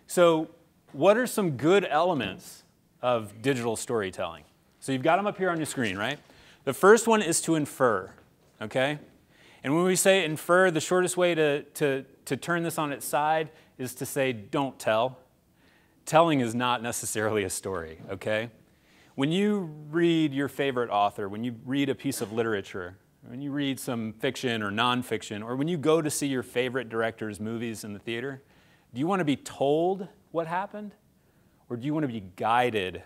So what are some good elements of digital storytelling? So you've got them up here on your screen, right? The first one is to infer, okay? And when we say infer, the shortest way to turn this on its side is to say don't tell. Telling is not necessarily a story, okay? When you read your favorite author, when you read a piece of literature, when you read some fiction or nonfiction, or when you go to see your favorite director's movies in the theater, do you want to be told what happened? Or do you want to be guided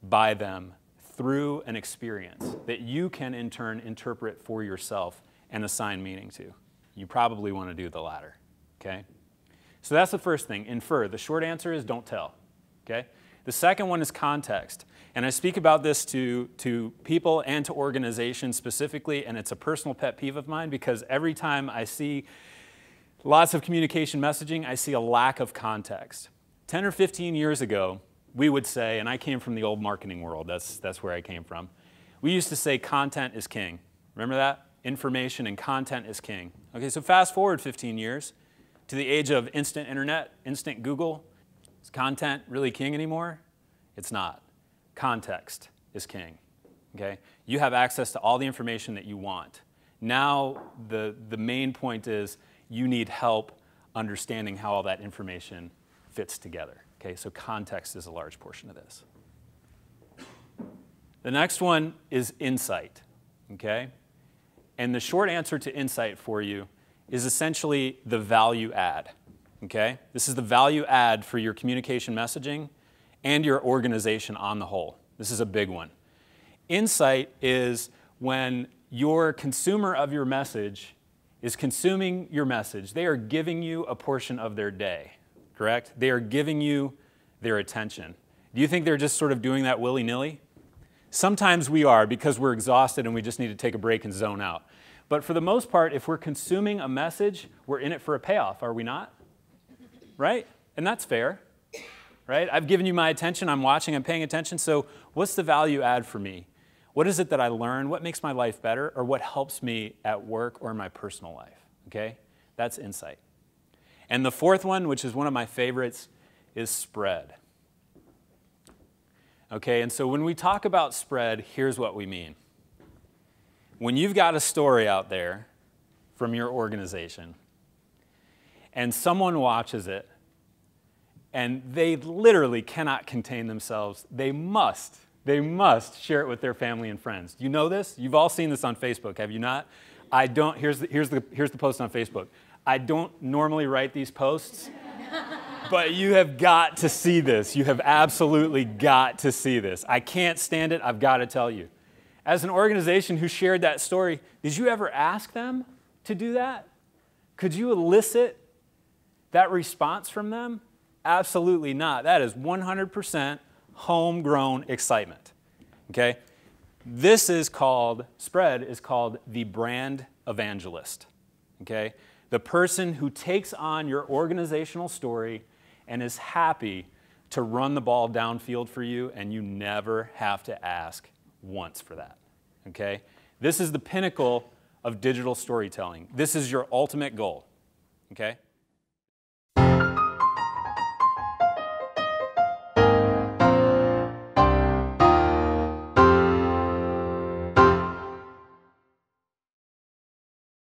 by them through an experience that you can in turn interpret for yourself and assign meaning to? You probably want to do the latter, okay? So that's the first thing, infer. The short answer is don't tell, okay? The second one is context. And I speak about this to people and to organizations specifically, and it's a personal pet peeve of mine because every time I see lots of communication messaging, I see a lack of context. 10 or 15 years ago, we would say, and I came from the old marketing world, that's where I came from, we used to say content is king. Remember that? Information and content is king. Okay, so fast forward 15 years to the age of instant internet, instant Google. Is content really king anymore? It's not. Context is king, okay? You have access to all the information that you want. Now, the main point is you need help understanding how all that information fits together, okay? So context is a large portion of this. The next one is insight, okay? And the short answer to insight for you is essentially the value add, okay? This is the value add for your communication messaging and your organization on the whole. This is a big one. Insight is when your consumer of your message is consuming your message. They are giving you a portion of their day, correct? They are giving you their attention. Do you think they're just sort of doing that willy-nilly? Sometimes we are because we're exhausted and we just need to take a break and zone out. But for the most part, if we're consuming a message, we're in it for a payoff, are we not? Right? And that's fair. Right? I've given you my attention, I'm watching, I'm paying attention, so what's the value add for me? What is it that I learn? What makes my life better? Or what helps me at work or in my personal life? Okay? That's insight. And the fourth one, which is one of my favorites, is spread. Okay, and so when we talk about spread, here's what we mean. When you've got a story out there from your organization, and someone watches it, and they literally cannot contain themselves. They must share it with their family and friends. Do you know this? You've all seen this on Facebook, have you not? I don't, here's the post on Facebook. I don't normally write these posts, but you have got to see this. You have absolutely got to see this. I can't stand it, I've got to tell you. As an organization who shared that story, did you ever ask them to do that? Could you elicit that response from them? Absolutely not. That is 100% homegrown excitement, okay? This is called, spread is called the brand evangelist, okay? The person who takes on your organizational story and is happy to run the ball downfield for you, and you never have to ask once for that, okay? This is the pinnacle of digital storytelling. This is your ultimate goal, okay?